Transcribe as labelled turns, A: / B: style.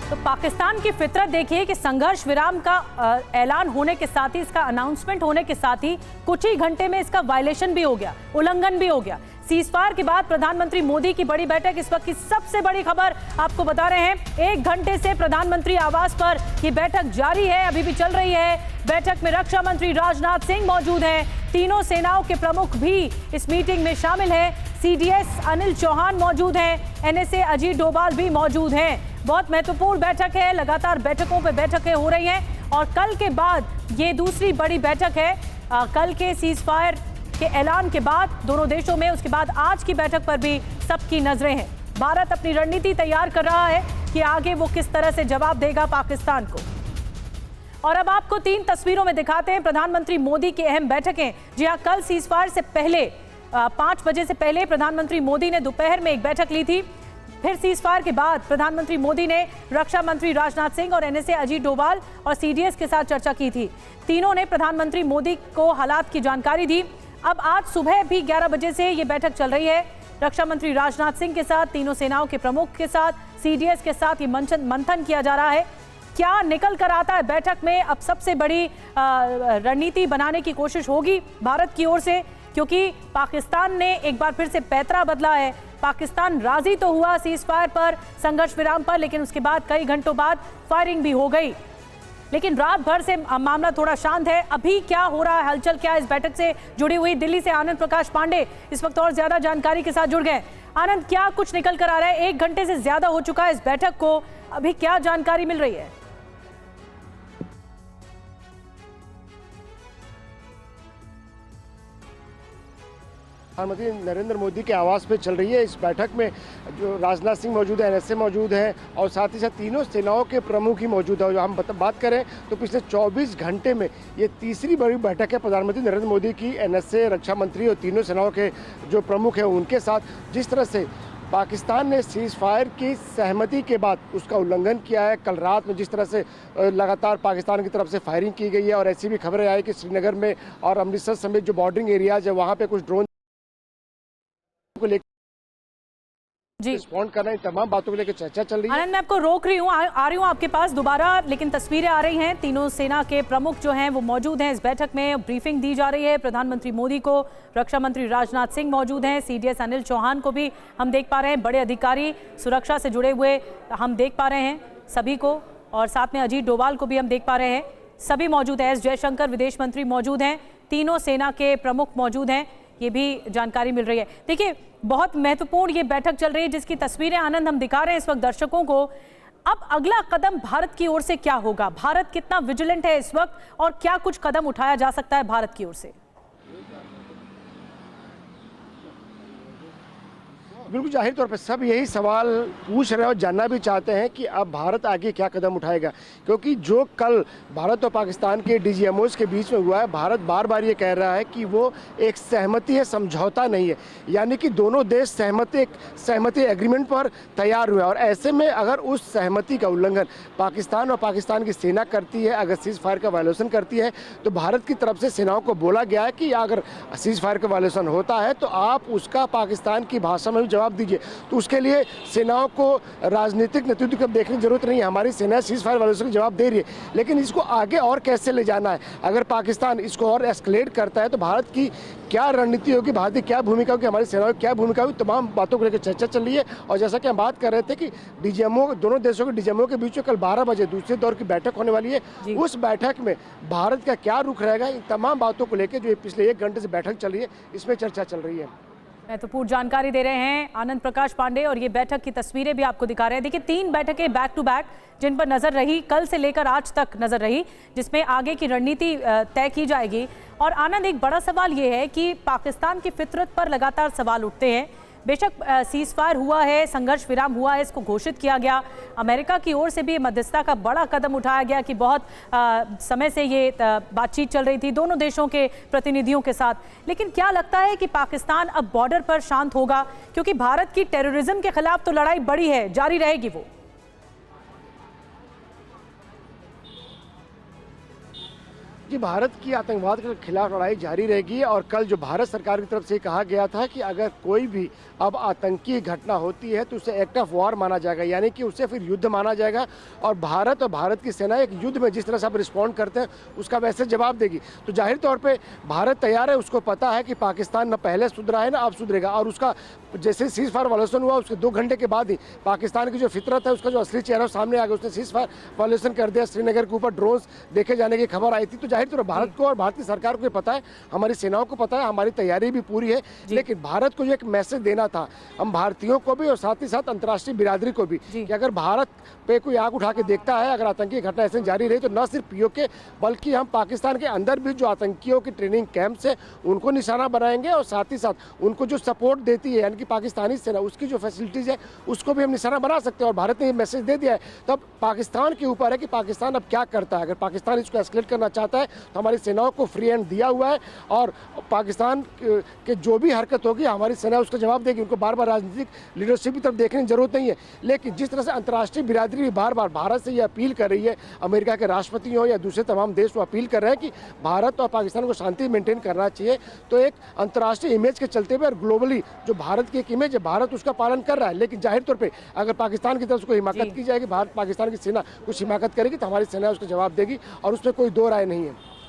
A: तो पाकिस्तान की फितरत देखिए कि संघर्ष विराम का ऐलान होने के साथ ही, इसका अनाउंसमेंट होने के साथ ही कुछ ही घंटे में इसका वायलेशन भी हो गया, उल्लंघन भी हो गया। सीजफायर के बाद प्रधानमंत्री मोदी की बड़ी बैठक, इस वक्त की सबसे बड़ी खबर आपको बता रहे हैं। 1 घंटे से प्रधानमंत्री आवास पर ये बैठक जारी है, अभी भी चल रही है। बैठक में रक्षा मंत्री राजनाथ सिंह मौजूद हैं, तीनों सेनाओं के प्रमुख भी इस मीटिंग में शामिल हैं। सीडीएस अनिल चौहान मौजूद हैं, एनएसए अजीत डोभाल भी मौजूद हैं। बहुत महत्वपूर्ण बैठक है, लगातार बैठकों पे बैठकें हो रही हैं और कल के बाद ये दूसरी बड़ी बैठक है। कल के सीजफायर के ऐलान के बाद दोनों देशों में, उसके बाद आज की बैठक पर भी सबकी नजरें हैं। भारत अपनी रणनीति तैयार कर रहा है कि आगे वो किस तरह से जवाब देगा पाकिस्तान को। और अब आपको 3 तस्वीरों में दिखाते हैं प्रधानमंत्री मोदी की अहम बैठकें। जी हाँ, कल सीजफायर से पहले 5 बजे से पहले प्रधानमंत्री मोदी ने दोपहर में एक बैठक ली थी। फिर सीजफायर के बाद प्रधानमंत्री मोदी ने रक्षा मंत्री राजनाथ सिंह और एनएसए अजीत डोभाल और सीडीएस के साथ चर्चा की थी। तीनों ने प्रधानमंत्री मोदी को हालात की जानकारी दी। अब आज सुबह भी 11 बजे से ये बैठक चल रही है। रक्षा मंत्री राजनाथ सिंह के साथ, तीनों सेनाओं के प्रमुख के साथ, सीडीएस के साथ ये मंथन किया जा रहा है। क्या निकल कर आता है बैठक में? अब सबसे बड़ी रणनीति बनाने की कोशिश होगी भारत की ओर से, क्योंकि पाकिस्तान ने एक बार फिर से पैंतरा बदला है। पाकिस्तान राजी तो हुआ सीजफायर पर, संघर्ष विराम पर, लेकिन उसके बाद कई घंटों बाद फायरिंग भी हो गई। लेकिन रात भर से मामला थोड़ा शांत है। अभी क्या हो रहा है, हलचल क्या है? इस बैठक से जुड़ी हुई दिल्ली से आनंद प्रकाश पांडे इस वक्त और ज्यादा जानकारी के साथ जुड़ गए। आनंद, क्या कुछ निकल कर आ रहा है? 1 घंटे से ज्यादा हो चुका है इस बैठक को, अभी क्या जानकारी मिल रही है?
B: प्रधानमंत्री नरेंद्र मोदी के आवास पे चल रही है इस बैठक में। जो राजनाथ सिंह मौजूद है, एनएसए मौजूद है और साथ ही साथ तीनों सेनाओं के प्रमुख ही मौजूद है। हम बात करें तो पिछले 24 घंटे में ये तीसरी बड़ी बैठक है प्रधानमंत्री नरेंद्र मोदी की, एनएसए, रक्षा मंत्री और तीनों सेनाओं के जो प्रमुख हैं उनके साथ। जिस तरह से पाकिस्तान ने सीज फायर की सहमति के बाद उसका उल्लंघन किया है, कल रात में जिस तरह से लगातार पाकिस्तान की तरफ से फायरिंग की गई है और ऐसी भी खबरें आई कि श्रीनगर में और अमृतसर समेत जो बॉर्डरिंग एरियाज है वहाँ पे कुछ ड्रोन को लेकर रिस्पॉन्ड करना, इन तमाम बातों को लेकर चर्चा चल रही है।
A: आनंद, मैं आपको रोक रही हूँ, आ रही हूँ आपके पास दोबारा, लेकिन तस्वीरें आ रही हैं। तीनों सेना के प्रमुख जो हैं वो मौजूद हैं इस बैठक में। ब्रीफिंग दी जा रही है प्रधानमंत्री मोदी को, रक्षा मंत्री राजनाथ सिंह मौजूद हैं, सीडीएस अनिल चौहान को भी हम देख पा रहे हैं, बड़े अधिकारी सुरक्षा से जुड़े हुए हम देख पा रहे हैं सभी को, और साथ में अजीत डोभाल को भी हम देख पा रहे हैं। सभी मौजूद हैं, एस जयशंकर विदेश मंत्री मौजूद हैं, तीनों सेना के प्रमुख मौजूद हैं, ये भी जानकारी मिल रही है। देखिए, बहुत महत्वपूर्ण ये बैठक चल रही है जिसकी तस्वीरें आनंद हम दिखा रहे हैं इस वक्त दर्शकों को। अब अगला कदम भारत की ओर से क्या होगा? भारत कितना विजिलेंट है इस वक्त और क्या कुछ कदम उठाया जा सकता है भारत की ओर से?
B: बिल्कुल जाहिर तौर पर सब यही सवाल पूछ रहे हैं और जानना भी चाहते हैं कि अब भारत आगे क्या कदम उठाएगा, क्योंकि जो कल भारत और पाकिस्तान के डीजीएमओस के बीच में हुआ है, भारत बार बार ये कह रहा है कि वो एक सहमति है, समझौता नहीं है। यानी कि दोनों देश सहमति एग्रीमेंट पर तैयार हुए और ऐसे में अगर उस सहमति का उल्लंघन पाकिस्तान और पाकिस्तान की सेना करती है, अगर सीज फायर का वायलेशन करती है, तो भारत की तरफ से सेनाओं को बोला गया है कि अगर सीज फायर का वायलेशन होता है तो आप उसका पाकिस्तान की भाषा में जवाब दीजिए। तो उसके लिए सेनाओं को राजनीतिक नेतृत्व को देखने की जरूरत नहीं है। हमारी सेना सीज फायर वायलेशन का जवाब दे रही है, लेकिन इसको आगे और कैसे ले जाना है, अगर पाकिस्तान इसको और एस्केलेट करता है तो भारत की क्या रणनीति होगी, भारत की क्या भूमिका होगी, हमारी सेनाओं की क्या भूमिका होगी, तमाम बातों को लेकर चर्चा चल रही है। और जैसा कि हम बात कर रहे थे कि डीजीएमओ, दोनों देशों के डीजीएमओ के बीच में कल 12 बजे दूसरे दौर की बैठक होने वाली है। उस बैठक में भारत का क्या रुख रहेगा, इन तमाम बातों को लेकर जो पिछले 1 घंटे से बैठक चल रही है इसमें चर्चा चल रही है।
A: महत्वपूर्ण जानकारी दे रहे हैं आनंद प्रकाश पांडे और ये बैठक की तस्वीरें भी आपको दिखा रहे हैं। देखिए, 3 बैठकें बैक टू बैक जिन पर नजर रही, कल से लेकर आज तक नजर रही, जिसमें आगे की रणनीति तय की जाएगी। और आनंद, एक बड़ा सवाल ये है कि पाकिस्तान की फितरत पर लगातार सवाल उठते हैं। बेशक सीज फायर हुआ है, संघर्ष विराम हुआ है, इसको घोषित किया गया, अमेरिका की ओर से भी मध्यस्थता का बड़ा कदम उठाया गया कि बहुत समय से ये बातचीत चल रही थी दोनों देशों के प्रतिनिधियों के साथ। लेकिन क्या लगता है कि पाकिस्तान अब बॉर्डर पर शांत होगा? क्योंकि भारत की टेररिज्म के खिलाफ तो लड़ाई बड़ी है, जारी रहेगी वो।
B: जी कि भारत की आतंकवाद के खिलाफ लड़ाई जारी रहेगी और कल जो भारत सरकार की तरफ से कहा गया था कि अगर कोई भी अब आतंकी घटना होती है तो उसे एक्ट ऑफ वॉर माना जाएगा, यानी कि उसे फिर युद्ध माना जाएगा और भारत की सेना एक युद्ध में जिस तरह से आप रिस्पॉन्ड करते हैं उसका वैसे जवाब देगी। तो जाहिर तौर पे भारत तैयार है, उसको पता है कि पाकिस्तान न पहले सुधरा है ना अब सुधरेगा, और उसका जैसे सीज फायर वायलेशन हुआ उसके 2 घंटे के बाद ही पाकिस्तान की जो फितरत है उसका जो असली चेहरा सामने आ गया, उसने सीज फायर वायलेशन कर दिया। श्रीनगर के ऊपर ड्रोन्स देखे जाने की खबर आई थी। तो जाहिर तौर पर भारत को और भारतीय सरकार को पता है, हमारी सेनाओं को पता है, हमारी तैयारी भी पूरी है, लेकिन भारत को एक मैसेज देना था हम भारतीयों को भी और साथ ही साथ अंतर्राष्ट्रीय बिरादरी को भी कि अगर भारत पे कोई आंख उठा के देखता है, अगर आतंकी घटना ऐसे जारी रही तो न सिर्फ पीओके बल्कि हम पाकिस्तान के अंदर भी जो आतंकियों की ट्रेनिंग कैंप्स है उनको निशाना बनाएंगे और साथ ही साथ उनको जो सपोर्ट देती है यानी कि पाकिस्तानी सेना उसकी जो फैसिलिटीज है उसको भी हम निशाना बना सकते हैं। और भारत ने ये मैसेज दे दिया है, तो अब पाकिस्तान के ऊपर है कि पाकिस्तान अब क्या करता है। अगर पाकिस्तान इसको एस्केलेट करना चाहता है तो हमारी सेनाओं को फ्री हैंड दिया हुआ है और पाकिस्तान के जो भी हरकत होगी हमारी सेना उसका जवाब देगी। उनको बार बार राजनीतिक लीडरशिप की तरफ देखने की जरूरत नहीं है, लेकिन जिस तरह से अंतर्राष्ट्रीय बिरादरी भी बार बार भारत से ये अपील कर रही है, अमेरिका के राष्ट्रपति हो या दूसरे तमाम देश वो अपील कर रहे हैं कि भारत और पाकिस्तान को शांति मेंटेन करना चाहिए, तो एक अंतर्राष्ट्रीय इमेज के चलते हुए और ग्लोबली जो भारत की एक इमेज है भारत उसका पालन कर रहा है। लेकिन जाहिर तौर पर अगर पाकिस्तान की तरफ से कोई हिमाकत की जाएगी, भारत पाकिस्तान की सेना कुछ हिमाकत करेगी तो हमारी सेना उसका जवाब देगी और उसमें कोई दो राय नहीं है।